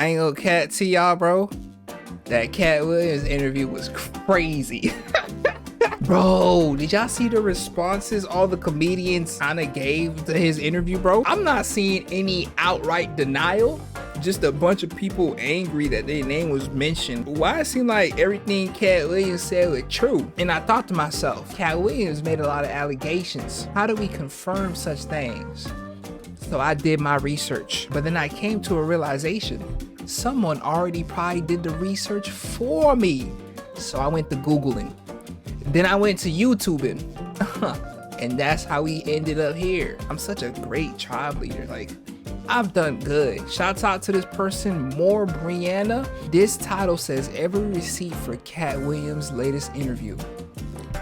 I ain't gonna cat to y'all, bro. That Katt Williams interview was crazy. Bro, did y'all see the responses all the comedians kind of gave to his interview, bro? I'm not seeing any outright denial. Just a bunch of people angry that their name was mentioned. Why it seemed like everything Katt Williams said was true? And I thought to myself, Katt Williams made a lot of allegations. How do we confirm such things? So I did my research, but then I came to a realization. Someone already probably did the research for me. So I went to Googling. Then I went to YouTubing. And that's how we ended up here. I'm such a great tribe leader. Like, I've done good. Shouts out to this person, More Brianna. This title says every receipt for Katt Williams' latest interview.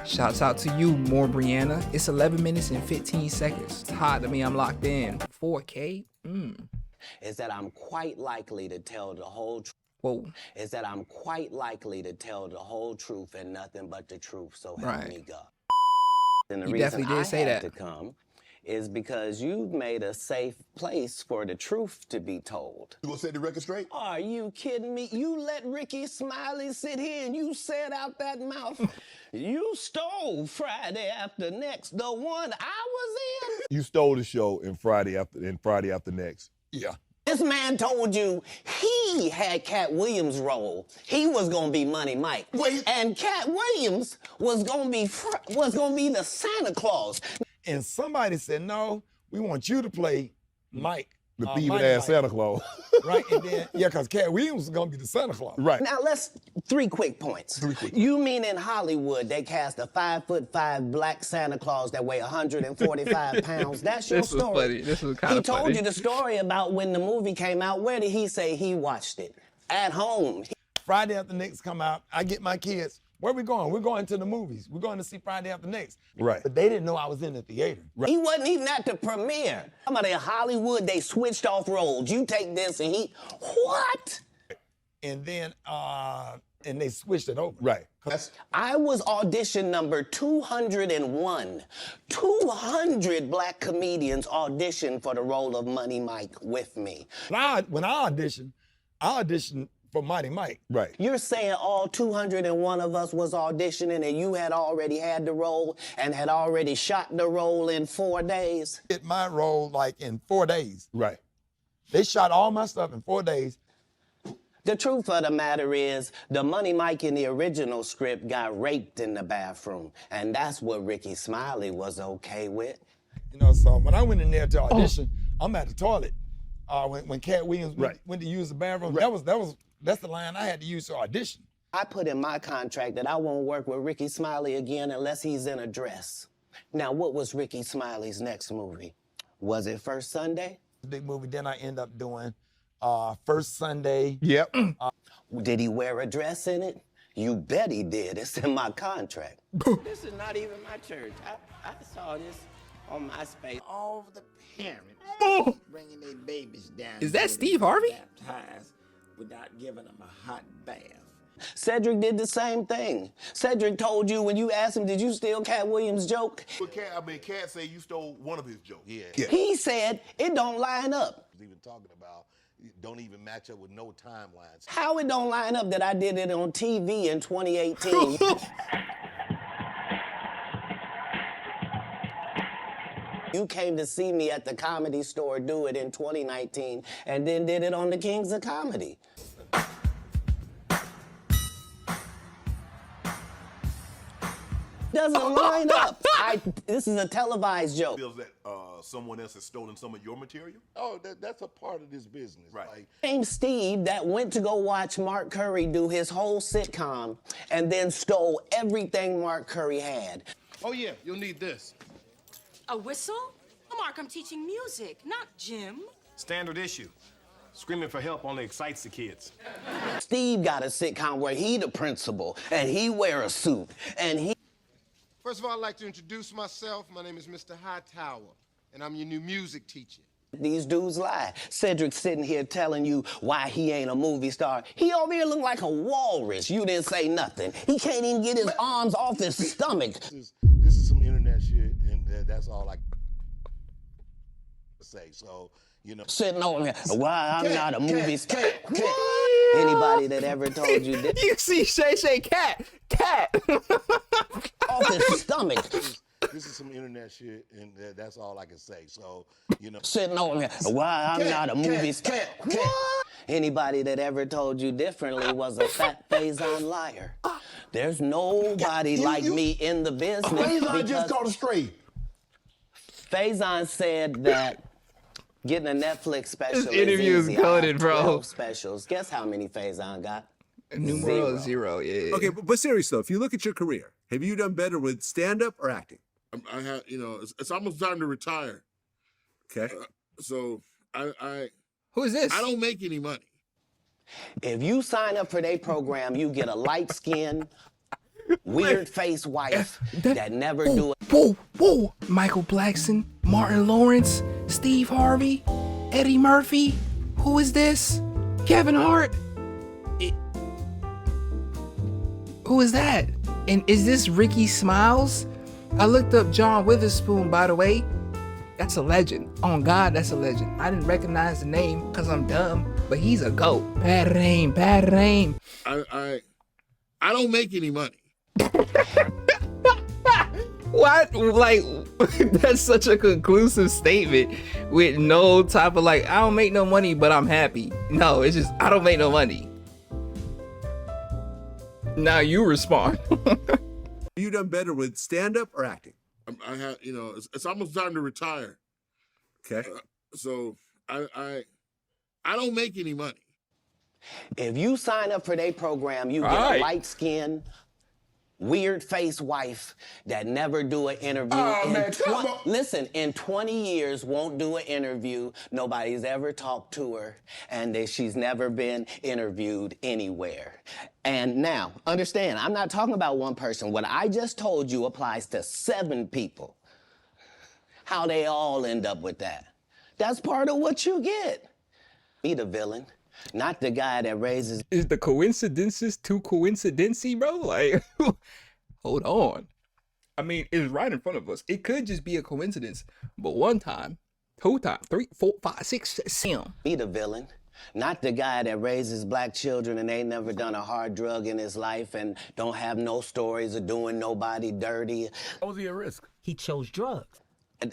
Shouts out to you, More Brianna. It's 11 minutes and 15 seconds. It's hot to me. I'm locked in. 4K? Is that I'm quite likely to tell the whole truth. Whoa. Is that I'm quite likely to tell the whole truth and nothing but the truth, so help me God. And the You reason definitely did say that. to come is because you've made a safe place for the truth to be told. You gonna set the record straight? Are you kidding me? You let Ricky Smiley sit here and you said out that mouth, you stole Friday After Next, the one I was in. You stole the show in Friday After Next. Yeah. This man told you he had Katt Williams' role. He was gonna be Money Mike. Wait. And Katt Williams was gonna be the Santa Claus. And somebody said, no, we want you to play Mike. The thieving-ass Santa Claus. Right, and then, yeah, because Katt Williams was going to be the Santa Claus. Right. Now, three quick points. You mean in Hollywood, they cast a 5'5" black Santa Claus that weigh 145 pounds? That's your story. Funny. This was kind of funny. He told you the story about when the movie came out. Where did he say he watched it? At home. Friday After Next come out, I get my kids, where we going? We're going to the movies. We're going to see Friday After Next. Right. But they didn't know I was in the theater. He wasn't even at the premiere. Somebody in Hollywood, they switched off roles. You take this and what? And then, and they switched it over. Right. I was audition number 201. 200 black comedians auditioned for the role of Money Mike with me. When I auditioned for Mighty Mike. Right. You're saying all 201 of us was auditioning and you had already had the role and had already shot the role in 4 days? Did my role like in 4 days. Right. They shot all my stuff in 4 days. The truth of the matter is, the Money Mike in the original script got raped in the bathroom, and that's what Ricky Smiley was okay with. You know, so when I went in there to audition, I'm at the toilet. When Katt Williams went to use the bathroom, that's the line I had to use to audition. I put in my contract that I won't work with Ricky Smiley again unless he's in a dress. Now, what was Ricky Smiley's next movie? Was it First Sunday? Big movie, then I end up doing First Sunday. Yep. Did he wear a dress in it? You bet he did. It's in my contract. This is not even my church. I saw this on MySpace. All the parents bringing their babies down. Is that Steve Harvey? Baptized without giving them a hot bath. Cedric did the same thing. Cedric told you when you asked him, did you steal Katt Williams' joke? But Katt say you stole one of his jokes. Yeah. He said it don't line up. Even talking about don't even match up with no timelines. How it don't line up that I did it on TV in 2018? You came to see me at the Comedy Store do it in 2019 and then did it on the Kings of Comedy. Doesn't line up. This is a televised joke. Feels that someone else has stolen some of your material? Oh, that's a part of this business. Right. Like, Same Steve that went to go watch Mark Curry do his whole sitcom and then stole everything Mark Curry had. Oh yeah, you'll need this. A whistle? Mark, I'm teaching music, not gym. Standard issue. Screaming for help only excites the kids. Steve got a sitcom where he the principal and he wear a suit and he... First of all, I'd like to introduce myself. My name is Mr. Hightower, and I'm your new music teacher. These dudes lie. Cedric's sitting here telling you why he ain't a movie star. He over here look like a walrus. You didn't say nothing. He can't even get his arms off his stomach. This is some internet shit, and that's all I say. So, you know. Sitting on here, why I'm not a movie star. Anybody that ever told you that You see Shay Katt off his stomach. This is some internet shit, and that's all I can say. So, you know. Sitting on here, why I'm not a movie star. Anybody that ever told you differently was a fat Faison liar. There's nobody like me in the business. Faison just caught a stray. Faison said that getting a Netflix special This interview is easy. goated, bro. 12 specials. Guess how many Faison got? Numero zero, yeah. Okay, but seriously though, if you look at your career, have you done better with stand-up or acting? I have, you know, it's almost time to retire. Okay. So I Who is this? I don't make any money. If you sign up for their program, you get a light-skinned, weird-faced wife that never do it. Whoa. Michael Blackson, Martin Lawrence, Steve Harvey, Eddie Murphy. Who is this? Kevin Hart. Who is that? And is this Ricky Smiles? I looked up John Witherspoon, by the way. That's a legend. On God, that's a legend. I didn't recognize the name because I'm dumb, but he's a GOAT. Bad name. I don't make any money. What? Like, that's such a conclusive statement with no type of like, I don't make no money, but I'm happy. No, it's just, I don't make no money. Now you respond. Have you done better with stand-up or acting? I have, you know, it's almost time to retire. Okay. So I don't make any money. If you sign up for their program, you get Right. a light-skinned, weird-faced wife that never do an interview. Oh, man, come on. Listen, in 20 years, won't do an interview. Nobody's ever talked to her, and that she's never been interviewed anywhere. And now, understand, I'm not talking about one person. What I just told you applies to 7 people. How they all end up with that. That's part of what you get. Be the villain. Not the guy that raises. Is the coincidences too coincidency, bro? Like, hold on. I mean, it's right in front of us. It could just be a coincidence, but 1 time, 2 times, 3, 4, 5, 6, 7. Be the villain. Not the guy that raises black children and ain't never done a hard drug in his life and don't have no stories of doing nobody dirty. What was he at risk? He chose drugs.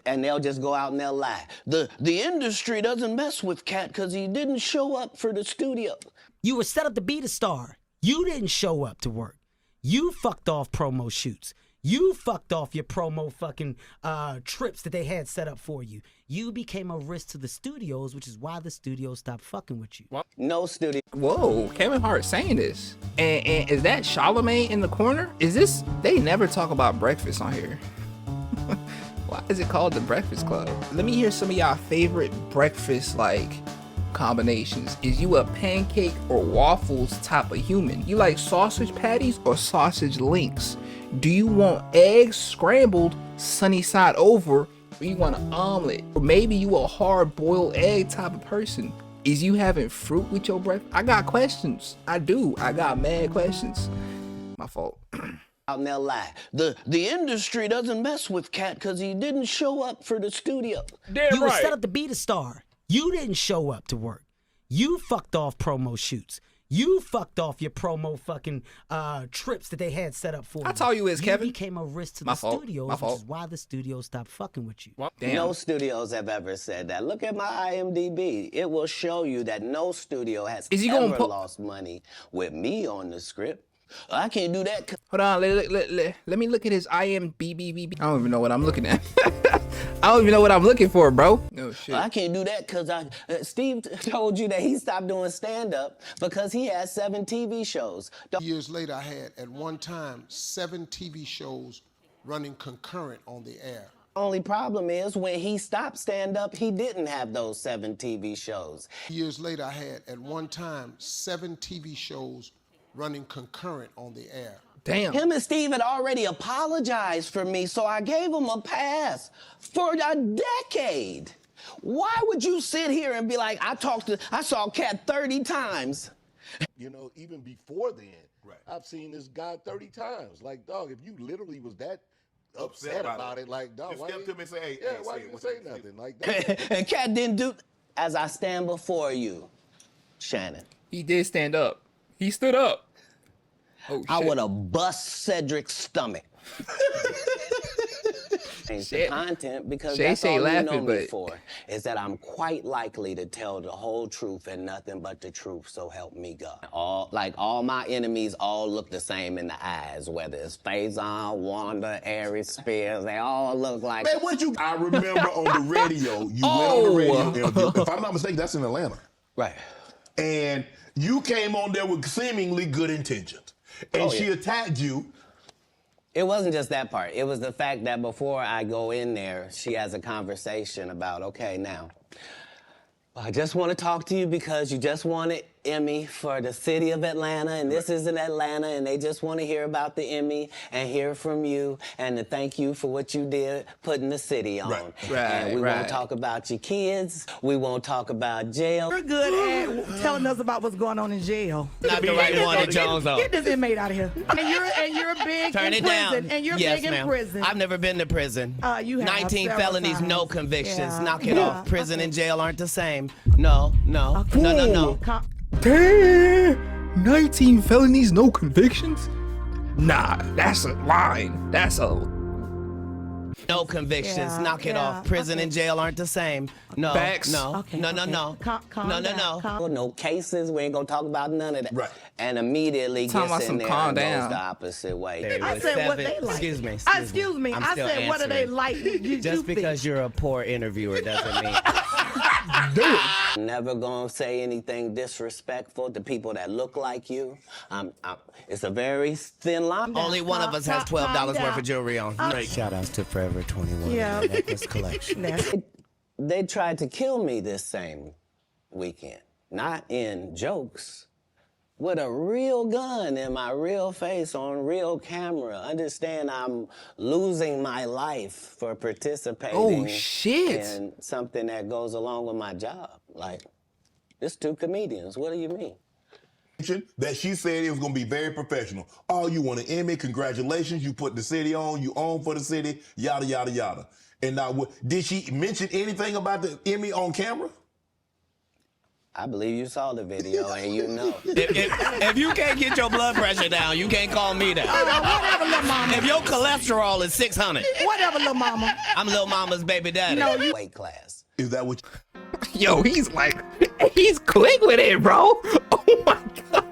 And they'll just go out and they'll lie. The industry doesn't mess with Katt because he didn't show up for the studio. You were set up to be the star. You didn't show up to work. You fucked off promo shoots. You fucked off your promo fucking trips that they had set up for you. You became a risk to the studios, which is why the studios stopped fucking with you. No studio. Whoa, Kevin Hart saying this. And is that Charlamagne in the corner? Is this, they never talk about breakfast on here. Why is it called the Breakfast Club? Let me hear some of y'all favorite breakfast like combinations. Is you a pancake or waffles type of human? You like sausage patties or sausage links? Do you want eggs scrambled sunny side over, or you want an omelet? Or maybe you a hard boiled egg type of person? Is you having fruit with your breakfast? I got questions. I got mad questions. My fault. Out and they'll lie. The industry doesn't mess with Katt because he didn't show up for the studio. You were set up to be the star. You didn't show up to work. You fucked off promo shoots. You fucked off your promo fucking trips that they had set up for you. I told you it's Kevin. You became a risk to My the fault. studios, My which fault. is why the studios stopped fucking with you. Damn. No studios have ever said that. Look at my IMDb. It will show you that no studio has Is he gonna ever put- lost money with me on the script. I can't do that. Hold on, let me look at his IMDb. I don't even know what I'm looking at. I don't even know what I'm looking for, bro. No shit. I can't do that because Steve told you that he stopped doing stand-up because he had 7 TV shows. Years later, I had, at one time, 7 TV shows running concurrent on the air. Only problem is when he stopped stand-up, he didn't have those 7 TV shows. Years later, I had, at one time, 7 TV shows running concurrent on the air. Damn. Him and Steve had already apologized for me, so I gave him a pass for a decade. Why would you sit here and be like, I saw Katt 30 times? You know, even before then, I've seen this guy 30 times. Like, dog, if you literally was that upset about it, like, dog, Just why step you- to me and say, hey, yeah, hey, why say it. you What's say it? nothing like that? And Katt didn't do. as I stand before you, Shannon. He did stand up. He stood up. Oh, shit. I would have bust Cedric's stomach. Change the content because Shay that's all laughing, you know me but... for, is that I'm quite likely to tell the whole truth and nothing but the truth, so help me God. All my enemies all look the same in the eyes, whether it's Faison, Wanda, Aries, Spears, they all look like... Man, I remember on the radio, you went on the radio interview. If I'm not mistaken, that's in Atlanta. Right. And you came on there with seemingly good intentions. And she attacked you. It wasn't just that part. It was the fact that before I go in there, she has a conversation about, okay, now, I just want to talk to you because you just wanted Emmy for the city of Atlanta, and this is in Atlanta, and they just want to hear about the Emmy and hear from you and to thank you for what you did putting the city on. And we won't talk about your kids. We won't talk about jail. You're good at telling us about what's going on in jail. Not the right one at Jones on. Get this inmate out of here. And you're big Turn in it prison. down. And you're yes, big in prison. I've never been to prison. You have 19 felonies, times. no convictions. Yeah. Knock it off. Prison and jail aren't the same. No. Okay. No. Damn! 19 felonies, no convictions? Nah, that's a line. That's a... No convictions. Knock it off. Prison and jail aren't the same. No. Facts. No. Okay, No. Calm down. No cases. We ain't gonna talk about none of that. Right. And immediately Talking about gets in some there calm and down. goes the opposite way. I said what they like. Excuse me. Excuse me. I said what do they like? Just because you're a poor interviewer doesn't mean... Never gonna say anything disrespectful to people that look like you. It's a very thin line. Only one of us has $12 worth of jewelry on. Shout outs to Forever 21 necklace collection. They tried to kill me this same weekend. Not in jokes. With a real gun in my real face on real camera. Understand I'm losing my life for participating in something that goes along with my job. Like, it's two comedians. What do you mean? That she said it was going to be very professional. Oh, you won an Emmy. Congratulations. You put the city on. You own for the city. Yada, yada, yada. And now, did she mention anything about the Emmy on camera? I believe you saw the video and you know. If you can't get your blood pressure down, you can't call me down. Whatever, little mama. If your cholesterol is 600. Whatever, little mama. I'm little mama's baby daddy. No, you... Weight class. Is that what Yo, he's quick with it, bro. Oh my God.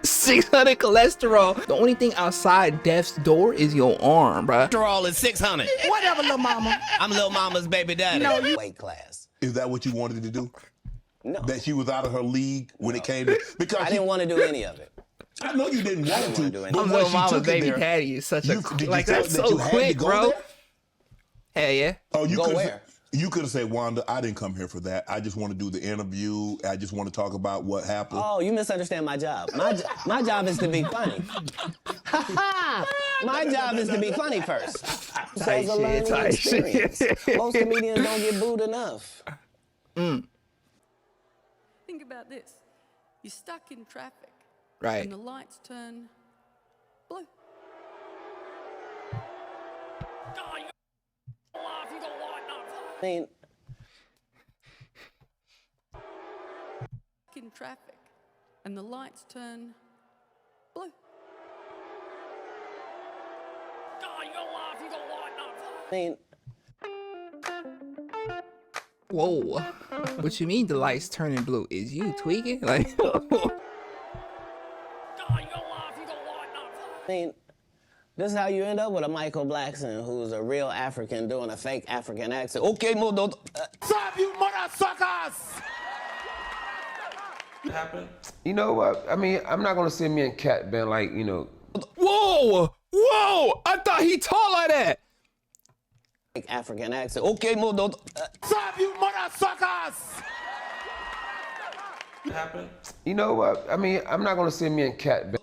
600 cholesterol. The only thing outside death's door is your arm, bro. Cholesterol is 600. Whatever, little mama. I'm little mama's baby daddy. No, you... Weight class. Is that what you wanted to do? No. That she was out of her league when it came to... Because I didn't want to do any of it. I know you didn't want to, but I'm little mama's baby daddy is such a... Like, that's so quick, bro. Hell yeah. Oh, you Go could where? You could have said, Wanda, I didn't come here for that. I just want to do the interview. I just want to talk about what happened. Oh, you misunderstand my job. My job is to be funny. My job is to be funny first. So it's a learning experience. Most comedians don't get booed enough. Think about this. You're stuck in traffic. Right. And the lights turn blue. I mean, In traffic. And the lights turn blue. I mean, Whoa. What you mean the lights turning blue? Is you tweaking? Like, I mean, this is how you end up with a Michael Blackson who's a real African doing a fake African accent. Okay, Stop, you mother suckers! Happen? You know what? I mean, I'm not gonna say me and Katt been like, you know. whoa! Whoa! I thought he taught like that! Fake African accent. Okay, Stop, you mother suckers! Happen? You know what? I mean, I'm not gonna say me and Katt been.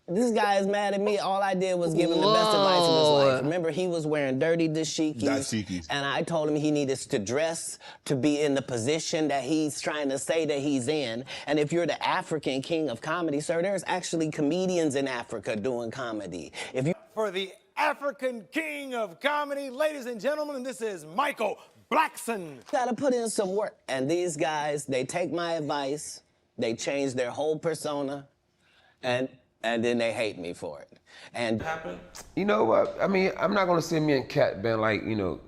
This guy is mad at me. All I did was give him the best advice of his life. Remember, he was wearing dirty dashikis. And I told him he needed to dress to be in the position that he's trying to say that he's in. And if you're the African king of comedy, sir, there's actually comedians in Africa doing comedy. If you For the African king of comedy, ladies and gentlemen, this is Michael Blackson. Gotta put in some work. And these guys, they take my advice, they change their whole persona, and then they hate me for it. And You know what? I mean, I'm not gonna say me and Katt been like, you know,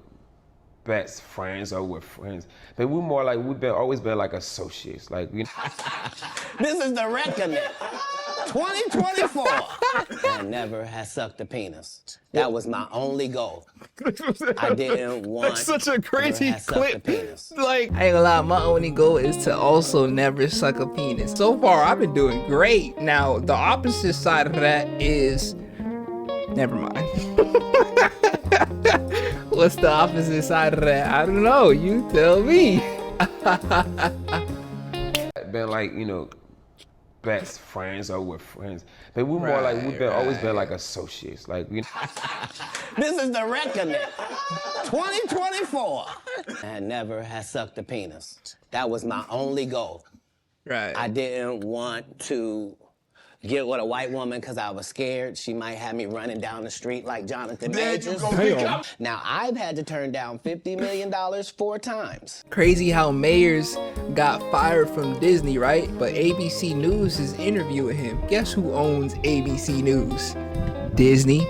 best friends or we're friends, but we're more like always been like associates. Like we. this is the reckoning. 2024. I never had sucked a penis. That was my only goal. I didn't want. That's such a crazy never had sucked a clip. penis. Like, I ain't gonna lie, my only goal is to also never suck a penis. So far, I've been doing great. Now, the opposite side of that is, never mind. What's the opposite side of that? I don't know. You tell me. Been like, you know, best friends or we're friends, but we're more like always been like associates. Like we. This is the reckoning. 2024. I never had sucked a penis. That was my only goal. Right. I didn't want to get with a white woman because I was scared she might have me running down the street like Jonathan Majors. Now, I've had to turn down $50 million 4 times. Crazy how Mayers got fired from Disney, right? But ABC News is interviewing him. Guess who owns ABC News? Disney.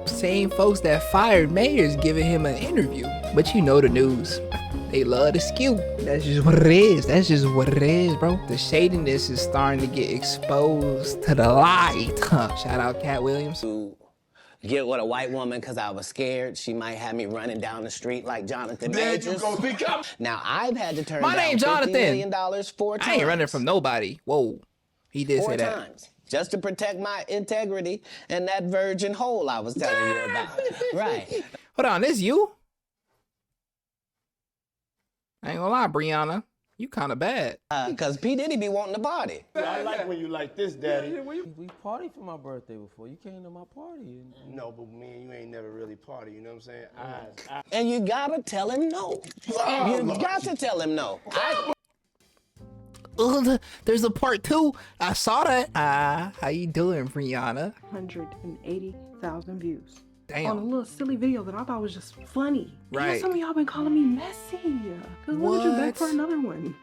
Same folks that fired Mayers giving him an interview. But you know the news. They love to skew. That's just what it is. That's just what it is, bro. The shadiness is starting to get exposed to the light. Shout out Katt Williams. To get with a white woman because I was scared she might have me running down the street like Jonathan Majors. Now, I've had to turn down $50 million 4 times. I ain't running from nobody. Whoa. He did 4 say that. times. Just to protect my integrity and that virgin hole I was telling you about. Right. Hold on, this you? I ain't gonna lie, Brianna. You kind of bad. Because P. Diddy be wanting to party. I like when you like this, Daddy. We partied for my birthday before. You came to my party. No, but me and you ain't never really party, you know what I'm saying? And you gotta tell him no. You got to tell him no. There's a part 2. I saw that. How you doing, Brianna? 180,000 views. Damn. On a little silly video that I thought was just funny. Right. And some of y'all been calling me messy. Cause look at you back for another one.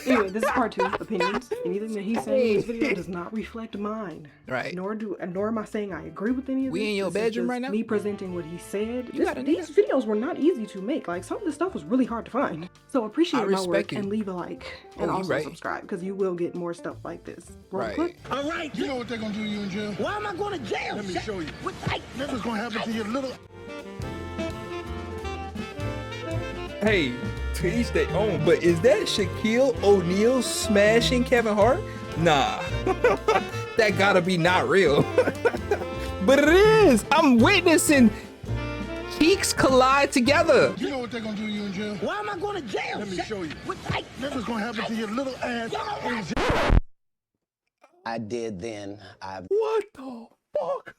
Anyway, this is part 2, opinions. Anything that he's saying in this video does not reflect mine. Right. Nor am I saying I agree with any of this. We in your bedroom right now? Me presenting what he said. These videos were not easy to make. Like, some of this stuff was really hard to find. So appreciate my work and leave a like. And also subscribe, because you will get more stuff like this. Right. All right. You know what they're going to do to you in jail? Why am I going to jail? Let me show you. Nothing's going to happen to your little... Hey, to each their own, but is that Shaquille O'Neal smashing Kevin Hart? Nah, that gotta be not real. But it is. I'm witnessing cheeks collide together. You know what they're gonna do to you in jail? Why am I going to jail? Let me show you. Nothing's gonna happen to your little ass in jail. I did then. What the fuck?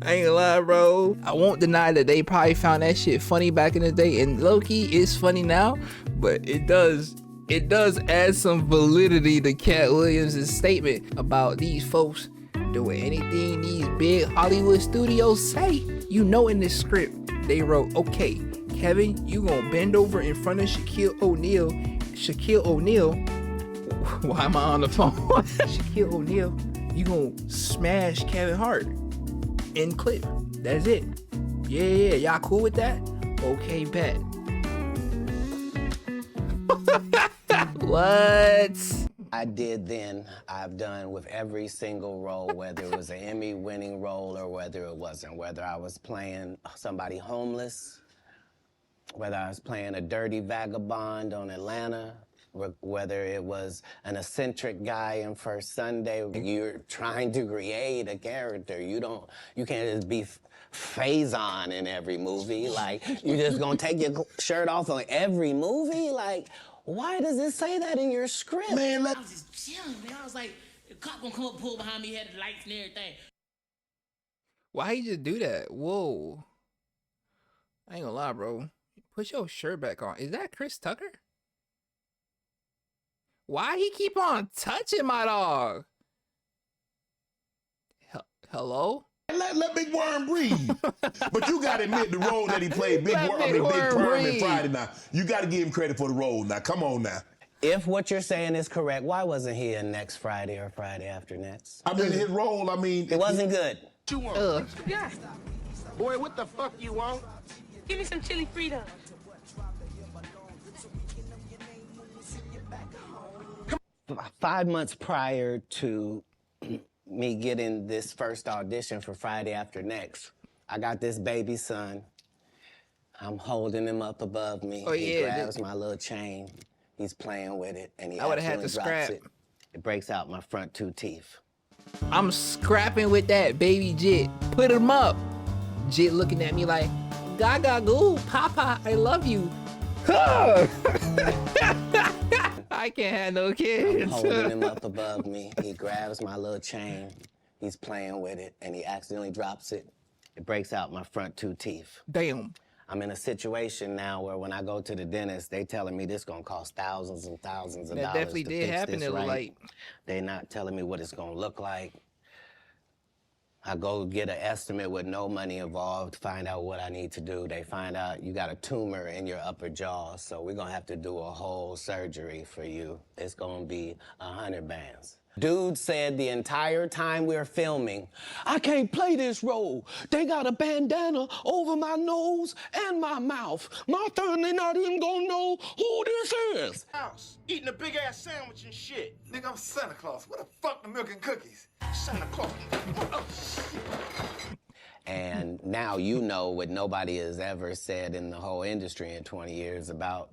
I ain't gonna lie, bro. I won't deny that they probably found that shit funny back in the day, and low-key is funny now, but it does add some validity to Katt Williams' statement about these folks doing anything these big Hollywood studios say. You know, in this script they wrote, okay, Kevin, you gonna bend over in front of Shaquille O'Neal. Why am I on the phone? Shaquille O'Neal, you gonna smash Kevin Hart in clip. That's it. Yeah, y'all cool with that? Okay, bet. What? I did then. I've done with every single role, whether it was an Emmy-winning role or whether it wasn't. Whether I was playing somebody homeless, whether I was playing a dirty vagabond on Atlanta, whether it was an eccentric guy in First Sunday. You're trying to create a character. You can't just be Faison in every movie. Like, you just gonna take your shirt off on every movie? Like, why does it say that in your script? Man, I was just chilling, man. I was like, the cop gonna come up, pull behind me, had the lights and everything. Why you just do that? Whoa. I ain't gonna lie, bro. Put your shirt back on. Is that Chris Tucker? Why he keep on touching my dog? Hello? Let Big Worm breathe. But you got to admit the role that he played, Big Perm in Friday now. You got to give him credit for the role now. Come on now. If what you're saying is correct, why wasn't he in next Friday or Friday after next? I mean, his role, it wasn't good. What you want? Yeah. Boy, what the fuck you want? Give me some chili Frito. 5 months prior to me getting this first audition for Friday After Next, I got this baby son. I'm holding him up above me. He grabs my little chain. He's playing with it, and he accidentally drops it. It breaks out my front 2 teeth. I'm scrapping with that baby Jit. Put him up. Jit looking at me like, Gaga goo, Papa, I love you. I can't have no kids. I'm holding him up above me. He grabs my little chain. He's playing with it, and he accidentally drops it. It breaks out my front 2 teeth. Damn. I'm in a situation now where when I go to the dentist, they telling me this gonna cost thousands and thousands of dollars. That definitely did happen this right. like. They not telling me what it's gonna look like. I go get an estimate with no money involved, find out what I need to do. They find out you got a tumor in your upper jaw, so we're gonna have to do a whole surgery for you. It's gonna be 100 bands. Dude said the entire time we're filming, I can't play this role. They got a bandana over my nose and my mouth. My family not even gonna know who this is. House, eating a big ass sandwich and shit. Nigga, I'm Santa Claus. What the fuck the milk and cookies? Santa Claus. And now you know what nobody has ever said in the whole industry in 20 years about,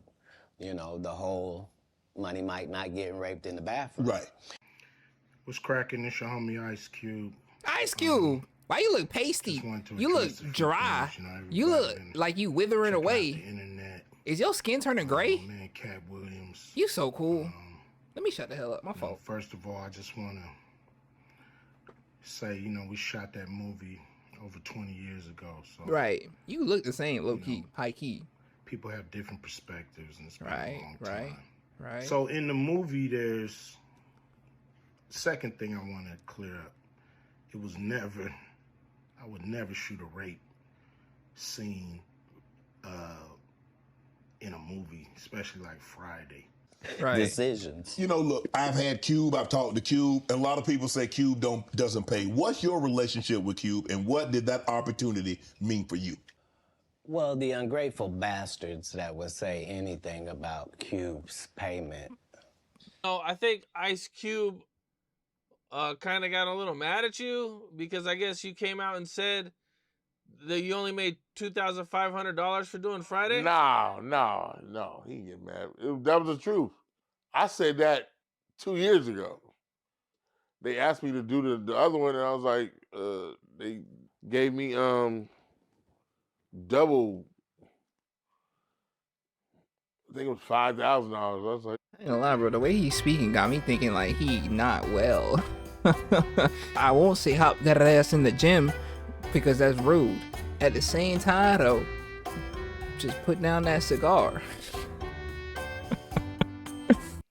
you know, the whole Money Mike not getting raped in the bathroom. Right. What's cracking? It's your homie Ice Cube. Ice Cube, why you look pasty? You look dry. You look like you withering away. Is your skin turning gray? Man, Katt Williams. You so cool. Let me shut the hell up. My fault. First of all, I just want to say, you know, we shot that movie over 20 years ago. So right. You look the same, low key, high key. People have different perspectives, and it's been a long time. Right. So in the movie, there's second thing I want to clear up. It was never, I would never shoot a rape scene in a movie, especially like Friday. Right. Decisions. You know, look, I've had Cube, I've talked to Cube, and a lot of people say Cube doesn't pay. What's your relationship with Cube, and what did that opportunity mean for you? Well, the ungrateful bastards that would say anything about Cube's payment. Oh, I think Ice Cube kind of got a little mad at you because I guess you came out and said that you only made $2,500 for doing Friday? No, he didn't get mad. That was the truth. I said that 2 years ago. They asked me to do the other one, and I was like, they gave me double. I think it was $5,000. I was like, I ain't gonna lie, bro. The way he's speaking got me thinking like he not well. I won't say hop that ass in the gym because that's rude. At the same time, though, just put down that cigar.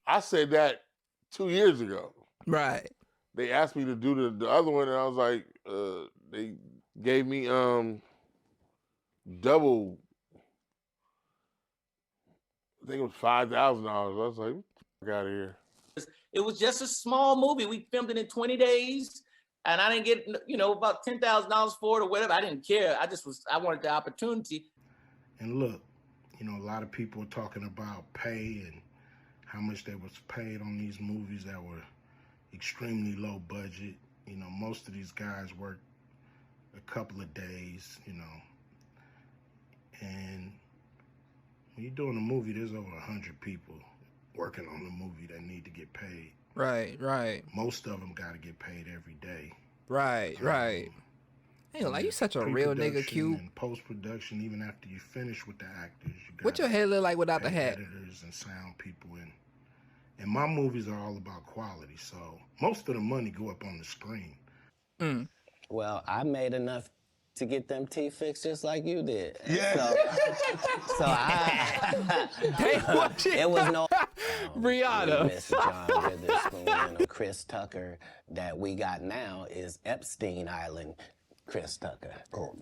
I said that 2 years ago. Right. They asked me to do the other one, and I was like, they gave me double. I think it was $5,000. I was like, get out of here. It was just a small movie. We filmed it in 20 days, and I didn't get, you know, about $10,000 for it or whatever. I didn't care. I wanted the opportunity. And look, you know, a lot of people are talking about pay and how much they was paid on these movies that were extremely low budget. You know, most of these guys work a couple of days, you know, and when you're doing a movie, there's over 100 people working on the movie that need to get paid. Right. Most of them got to get paid every day. Right. Hey, like you such a real nigga, Q. And post-production, even after you finish with the actors, you got what your head look like without the hat? Editors and sound people, and my movies are all about quality, so most of the money go up on the screen. Well, I made enough to get them teeth fixed just like you did. Yeah. So it was no Brianna. Mr. John Witherspoon and Chris Tucker that we got now is Epstein Island Chris Tucker,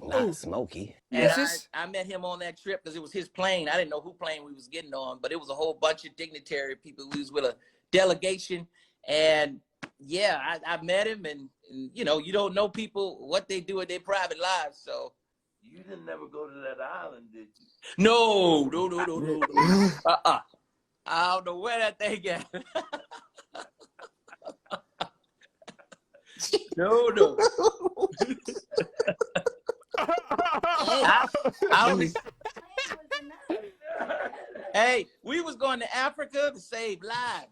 not Smokey. And I met him on that trip because it was his plane. I didn't know who plane we was getting on, but it was a whole bunch of dignitary people. We was with a delegation, and yeah, I met him, and you know, you don't know people, what they do in their private lives, so. You didn't never go to that island, did you? No. I don't know where that thing at. No. Hey, we was going to Africa to save lives.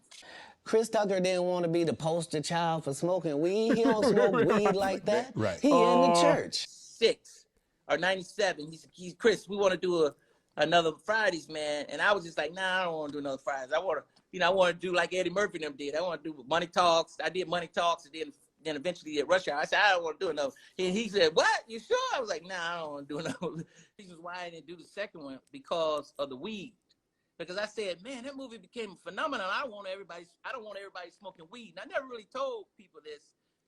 Chris Tucker didn't want to be the poster child for smoking weed. He don't smoke weed like that. Right. He in the church. 6 or 97. He's Chris, we want to do another Fridays, man. And I was just like, nah, I don't want to do another Fridays. I want to do like Eddie Murphy and them did. I want to do Money Talks. I did Money Talks, and then eventually did Rush Hour. I said, I don't want to do another. And he said, what? You sure? I was like, nah, I don't want to do another. This is why I didn't do the second one, because of the weed. Because I said, man, that movie became a phenomenon. I don't want everybody smoking weed. And I never really told people this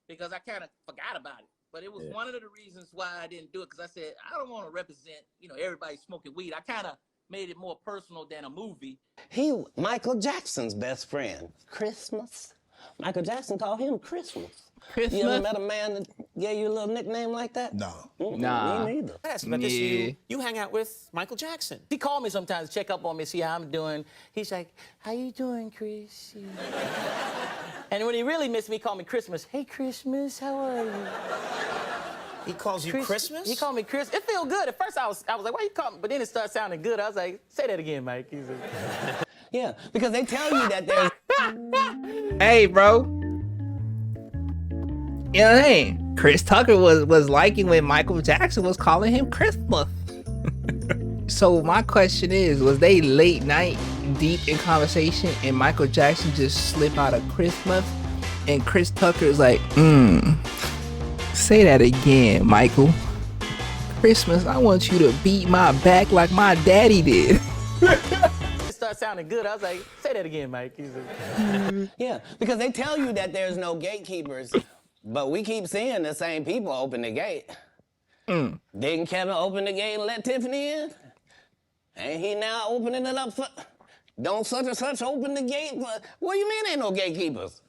because I kind of forgot about it. But it was one of the reasons why I didn't do it, because I said, I don't want to represent, everybody smoking weed. I kind of made it more personal than a movie. Michael Jackson's best friend, Christmas. Michael Jackson called him Christmas. You ever met a man that gave you a little nickname like that? No. Me neither. Yes, because you hang out with Michael Jackson. He called me sometimes to check up on me, see how I'm doing. He's like, how you doing, Chris? And when he really missed me, he called me Christmas. Hey, Christmas, how are you? He calls you Christmas? He called me Chris. It felt good. At first, I was like, why you call me? But then it started sounding good. I was like, say that again, Mike. He's like, yeah, because they tell you that there's... Hey, bro. You know what I mean? Chris Tucker was liking when Michael Jackson was calling him Christmas. So my question is, was they late night deep in conversation and Michael Jackson just slip out of Christmas and Chris Tucker is like, say that again, Michael. Christmas, I want you to beat my back like my daddy did. it started sounding good. I was like, say that again, Mike. He's like, yeah, because they tell you that there's no gatekeepers. But we keep seeing the same people open the gate. Didn't Kevin open the gate and let Tiffany in? Ain't he now opening it up for... Don't such and such open the gate for... What do you mean ain't no gatekeepers?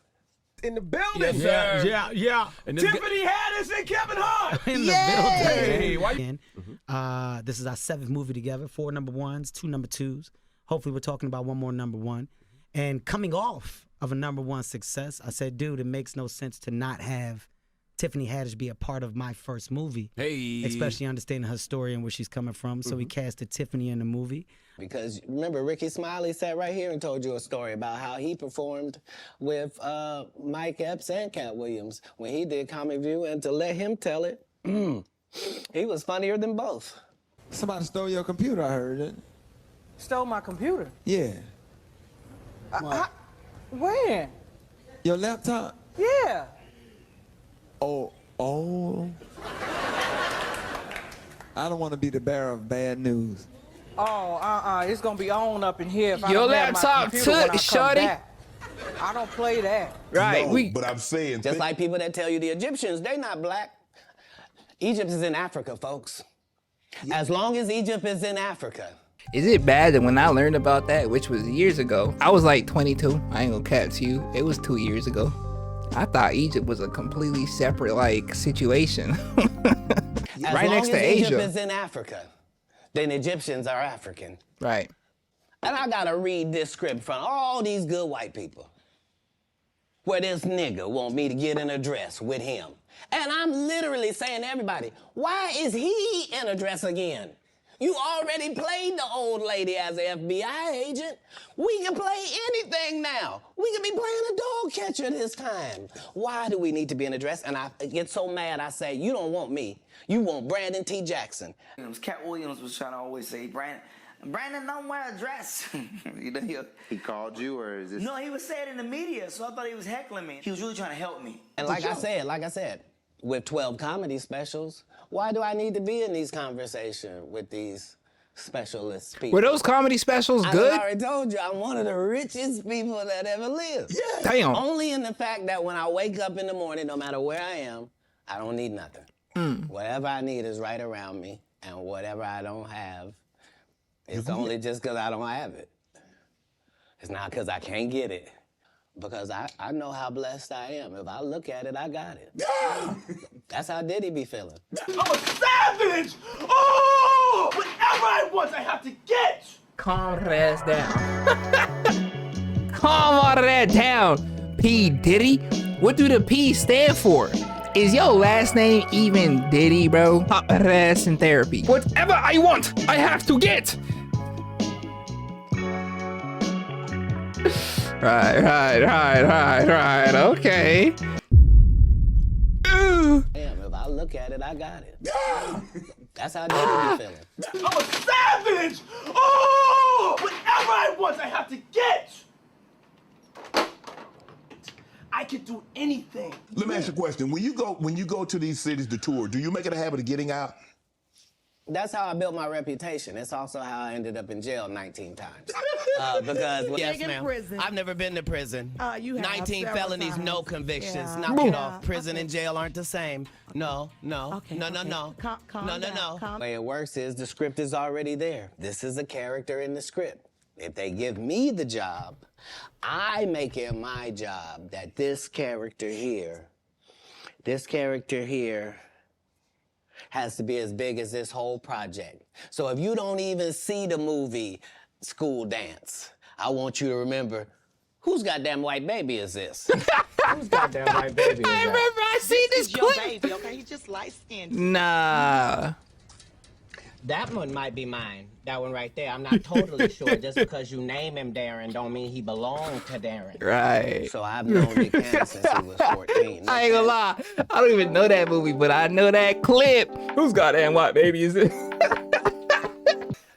In the building, Yes, sir. Yeah. Tiffany Haddish and Kevin Hart. In the building. Hey, why this is our 7th movie together. 4 number 1s, 2 number 2s. Hopefully we're talking about one more number 1. And coming off of a number 1 success, I said, dude, it makes no sense to not have Tiffany Haddish be a part of my first movie. Hey. Especially understanding her story and where she's coming from. So we casted Tiffany in the movie. Because remember, Ricky Smiley sat right here and told you a story about how he performed with Mike Epps and Katt Williams when he did Comic View, and to let him tell it, he was funnier than both. Somebody stole your computer, I heard it. Stole my computer? Yeah. When? Your laptop? Yeah. Oh. I don't want to be the bearer of bad news. Oh, it's gonna be on up in here. If Your I don't have my laptop computer when I took, come shorty. back. I don't play that. Right. No, but I'm saying... Just like people that tell you the Egyptians, they not black. Egypt is in Africa, folks. As long as Egypt is in Africa. Is it bad that when I learned about that, which was years ago, I was like 22, I ain't gonna cap to you, it was 2 years ago. I thought Egypt was a completely separate, like, situation. Right next to Asia. Egypt is in Africa, then Egyptians are African. Right. And I gotta read this script from all these good white people, where this nigga want me to get in a dress with him. And I'm literally saying to everybody, why is he in a dress again? You already played the old lady as an FBI agent. We can play anything now. We can be playing a dog catcher this time. Why do we need to be in a dress? And I get so mad, I say, you don't want me. You want Brandon T. Jackson. Katt Williams was trying to always say, Brandon, don't wear a dress. He called you, or is this? No, he was saying it in the media, so I thought he was heckling me. He was really trying to help me. And like I said, with 12 comedy specials, why do I need to be in these conversations with these specialist people? Were those comedy specials good? I already told you, I'm one of the richest people that ever lived. Yeah. Damn. Only in the fact that when I wake up in the morning, no matter where I am, I don't need nothing. Whatever I need is right around me, and whatever I don't have, it's only just because I don't have it. It's not because I can't get it, because I know how blessed I am. If I look at it, I got it. That's how Diddy be feeling. I'm a savage! Oh! Whatever I want, I have to get! Calm that ass down. Calm all of that down, P. Diddy. What do the P stand for? Is your last name even Diddy, bro? Pop that ass in therapy. Whatever I want, I have to get. Right. Okay. Damn, if I look at it, I got it. That's how Diddy be feeling. I'm a savage! Oh! Whatever I want, I have to get! I can do anything. Let me ask you a question. When you go to these cities to tour, do you make it a habit of getting out? That's how I built my reputation. It's also how I ended up in jail 19 times. Because, yes, ma'am, I've never been to prison. You have 19 several felonies, times. no convictions. Yeah. Knock it Yeah. off. Prison and jail aren't the same. No. Okay. No. Calm down. The way it works is the script is already there. This is a character in the script. If they give me the job, I make it my job that this character here has to be as big as this whole project. So if you don't even see the movie School Dance, I want you to remember, whose goddamn white baby is this? Whose goddamn white baby is that? I remember I seen this Your clip. baby, okay? He's just light-skinned. Nah. That one might be mine. That one right there. I'm not totally sure. Just because you name him Darren don't mean he belonged to Darren. Right. So I've known Nick Cannon since he was 14. I ain't gonna lie. I don't even know that movie, but I know that clip. Whose goddamn white baby is it?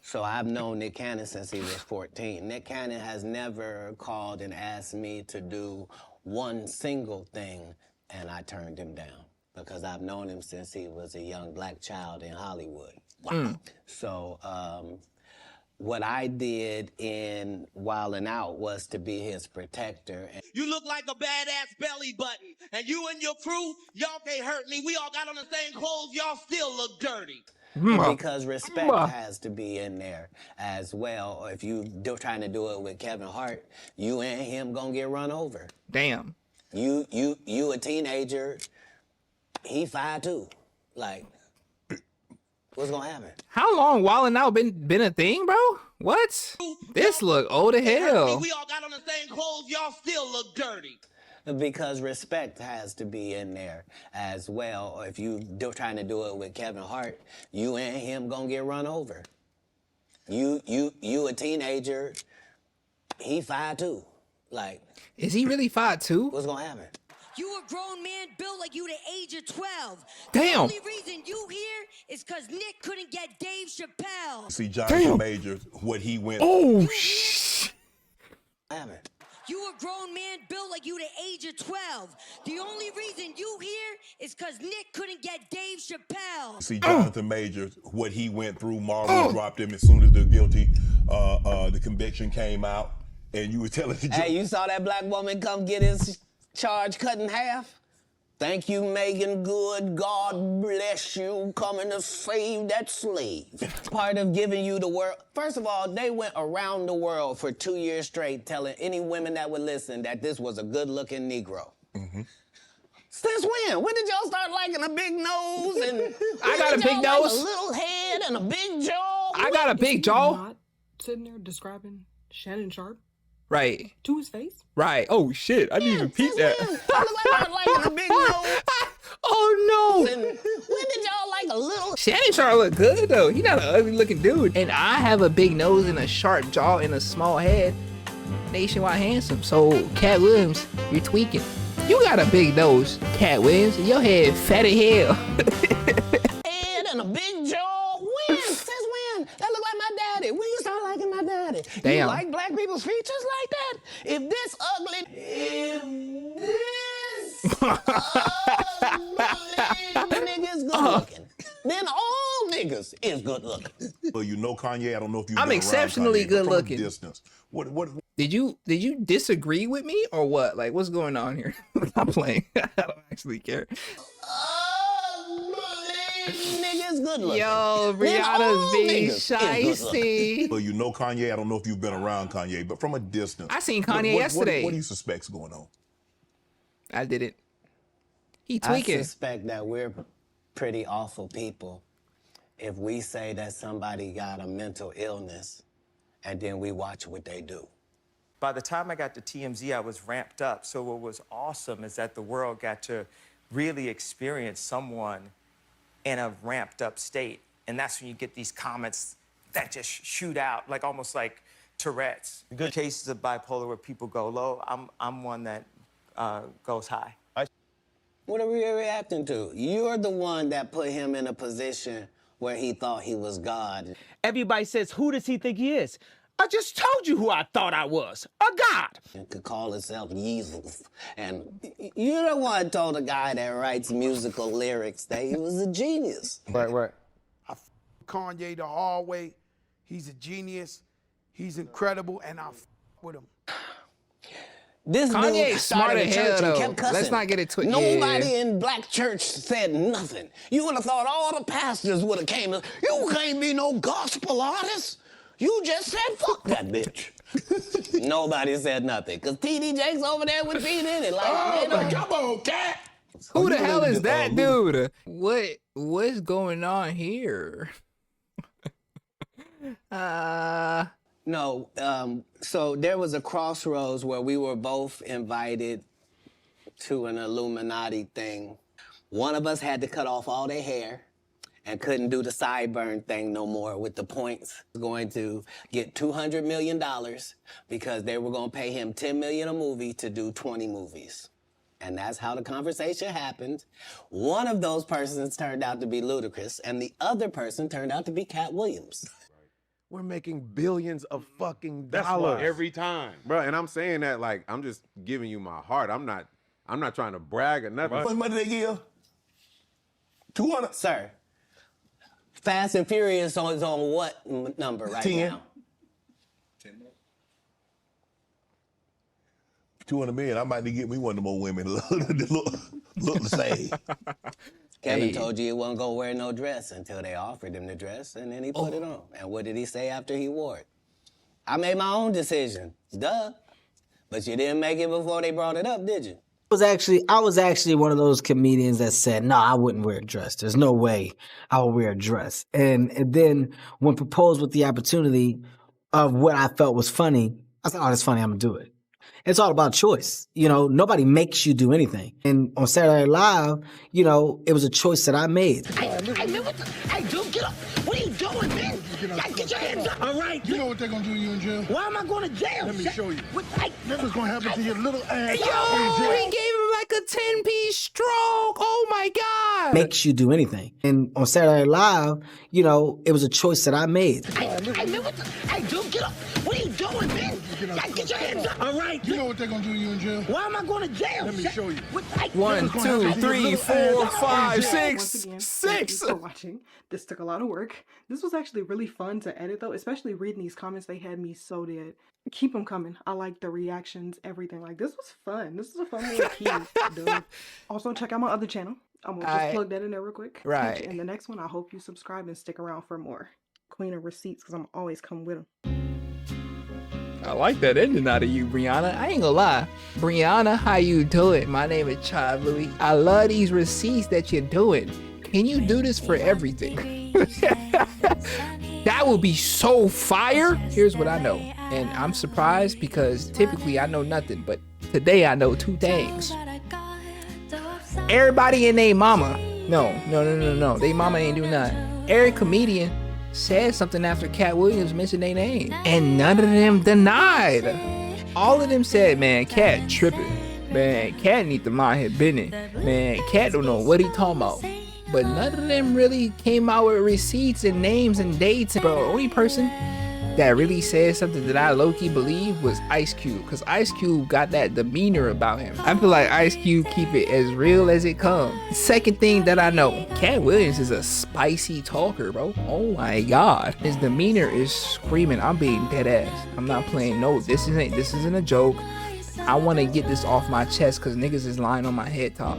So I've known Nick Cannon since he was 14. Nick Cannon has never called and asked me to do one single thing, and I turned him down because I've known him since he was a young black child in Hollywood. Wow. So what I did in Wildin' Out was to be his protector. You look like a badass belly button, and you and your crew, y'all can't hurt me. We all got on the same clothes, y'all still look dirty. Because respect has to be in there as well. If you trying to do it with Kevin Hart, you and him gonna get run over. Damn. You a teenager, he 5'2". Like, what's gonna happen? How long Wildin' Out been a thing, bro? What? This look old as hell. We all got on the same clothes, y'all still look dirty. Because respect has to be in there as well. If you trying to do it with Kevin Hart, you and him gonna get run over. You a teenager, he 5'2". Like, is he really 5'2"? What's gonna happen? You a grown man built like you the age of 12. Damn. The only reason you here is because Nick couldn't get Dave Chappelle. See Jonathan Majors, what he went. Oh, shh. You a grown man built like you the age of 12. The only reason you here is because Nick couldn't get Dave Chappelle. See Jonathan Majors, what he went through. Marvel dropped him as soon as the conviction came out, and you were telling the Hey, you saw that black woman come get his charge cut in half? Thank you, Megan Good. God bless you coming to save that slave. Part of giving you the world. First of all, they went around the world for 2 years straight telling any women that would listen that this was a good-looking Negro. Since when? When did y'all start liking a big nose? And I got a big like nose. a little head and a big jaw. I got a big jaw. Not sitting there describing Shannon Sharp Right. to his face. Right. Oh shit! I didn't even peep that. Like a big nose. Oh no! And when did y'all like a little? Shannon Sharp look good though. He's not an ugly looking dude. And I have a big nose and a sharp jaw and a small head. Nationwide handsome. So Katt Williams, you're tweaking. You got a big nose, Katt Williams. Your head fat as hell. Head and a big jaw. When? Since when? That look like my daddy. When you start liking my daddy? Damn. You like black people's features like that? If this ugly niggas good looking, then all niggas is good looking. Well, you know Kanye. I don't know if you. I'm exceptionally good looking. Distance. What? Did you disagree with me or what? Like, what's going on here? I'm playing. I don't actually care. nigga is good looking. Yo, Then all Rihanna's being niggas is good looking. shicey. Well, you know Kanye. I don't know if you've been around Kanye, but from a distance. I seen Kanye what yesterday. What do you suspect's going on? I didn't. He I tweaking. suspect that we're pretty awful people if we say that somebody got a mental illness and then we watch what they do. By the time I got to TMZ, I was ramped up. So what was awesome is that the world got to really experience someone in a ramped up state. And that's when you get these comments that just shoot out, like almost like Tourette's. Good cases of bipolar where people go low. I'm one that goes high. What are we reacting to? You're the one that put him in a position where he thought he was God. Everybody says, who does he think he is? I just told you who I thought I was, a god. And could call himself Jesus. And you're the one told a guy that writes musical lyrics that he was a genius. Right. I Kanye the hard way. He's a genius. He's incredible, and I with him. This Kanye dude is smart started a as church hell, and though. kept cussing. Let's not get it twisted. Nobody in black church said nothing. You would have thought all the pastors would have came. You can't be no gospel artist. You just said fuck that bitch. Nobody said nothing because TD Jakes over there with P Diddy. Like, come on, Katt. Who the hell is that dude? What's going on here? No, so there was a crossroads where we were both invited to an Illuminati thing. One of us had to cut off all their hair and couldn't do the sideburn thing no more with the points. Going to get $200 million because they were going to pay him $10 million a movie to do 20 movies. And that's how the conversation happened. One of those persons turned out to be Ludacris, and the other person turned out to be Katt Williams. We're making billions of fucking That's dollars why. every time, bro. And I'm saying that like I'm just giving you my heart. I'm not trying to brag or nothing. What money they give? 200. Sir, Fast and Furious is on what number right 10. now? 200 million. I might need to get me one of them old women look the same. Kevin told you he wasn't gonna wear no dress until they offered him the dress, and then he put it on. And what did he say after he wore it? I made my own decision. Duh. But you didn't make it before they brought it up, did you? I was actually one of those comedians that said, no, I wouldn't wear a dress. There's no way I would wear a dress. And then when proposed with the opportunity of what I felt was funny, I said, oh, that's funny, I'm gonna do it. It's all about choice. You know, nobody makes you do anything. And on Saturday Night Live, you know, it was a choice that I made. Hey, dude, get up. What are you doing, man? Get your hands up. All right. You know what they're gonna do to you in jail? Why am I going to jail? Let me show you. This is gonna happen to your little ass. Yo, he gave him like a 10-piece stroke. Oh my God. Makes you do anything. And on Saturday Night Live, you know, it was a choice that I made. Hey, dude, get up. What are you doing, man? Get your hands up. All right. You know what they're gonna do to you in jail? Why am I going to jail? Let me show you. 1, 2, 3, 4, 5, 6, Once again, 6. Thank you for watching. This took a lot of work. This was actually really fun to edit though, especially reading these comments. They had me so dead. Keep them coming. I like the reactions, everything. Like, this was fun. This is a fun little key. Dude. Also, check out my other channel. I'm gonna just plug that in there real quick. Right. And the next one, I hope you subscribe and stick around for more. Queen of receipts, because I'm always coming with them. I like that ending out of you, Brianna. I ain't gonna lie. Brianna, how you doing? My name is Chad Louis. I love these receipts that you're doing. Can you do this for everything? That would be so fire. Here's what I know. And I'm surprised because typically I know nothing, but today I know 2 things. Everybody and they mama. No. They mama ain't do nothing. Every comedian said something after Katt Williams mentioned their name, and none of them denied. All of them said, man, Katt tripping. Man, Katt need to mind his business. Man, Katt don't know what he talking about. But none of them really came out with receipts and names and dates. Bro, the only person that really said something that I low-key believe was Ice Cube, because Ice Cube got that demeanor about him. I feel like Ice Cube keep it as real as it comes. Second thing that I know, Katt Williams is a spicy talker, bro. Oh my God. His demeanor is screaming. I'm being dead ass. I'm not playing. No, this isn't a joke. I want to get this off my chest because niggas is lying on my head top.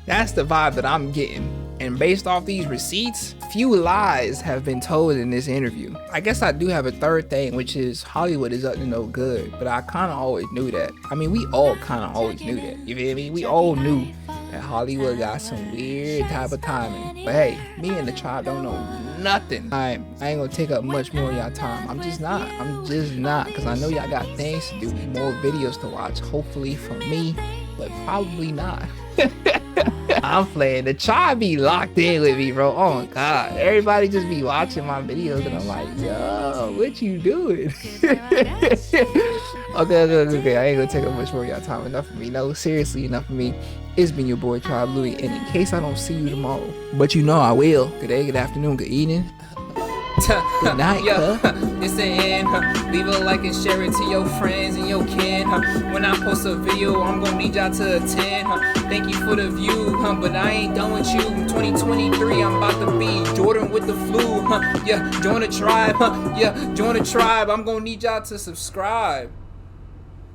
That's the vibe that I'm getting. And based off these receipts, few lies have been told in this interview. I guess I do have a third thing, which is Hollywood is up to no good, but I kind of always knew that. I mean, we all kind of always knew that. You feel me? We all knew that Hollywood got some weird type of timing. But hey, me and the tribe don't know nothing. I ain't gonna take up much more of y'all time. I'm just not, because I know y'all got things to do, more videos to watch, hopefully from me, but probably not. I'm playing. The tribe be locked in with me, bro. Oh my god, everybody just be watching my videos and I'm like, yo, what you doing? Okay, I ain't gonna take up much more of y'all time. Enough of me. No, seriously, enough of me. It's been your boy Tribe Louis, and in case I don't see you tomorrow, but you know I will. Good day, good afternoon, good evening, good night. It's the end. Leave a like and share it to your friends and your kin. When I post a video, I'm gonna need y'all to attend. Thank you for the view, but I ain't done with you. 2023, I'm about to be Jordan with the flu. Yeah, join the tribe. Yeah, join the tribe. I'm gonna need y'all to subscribe.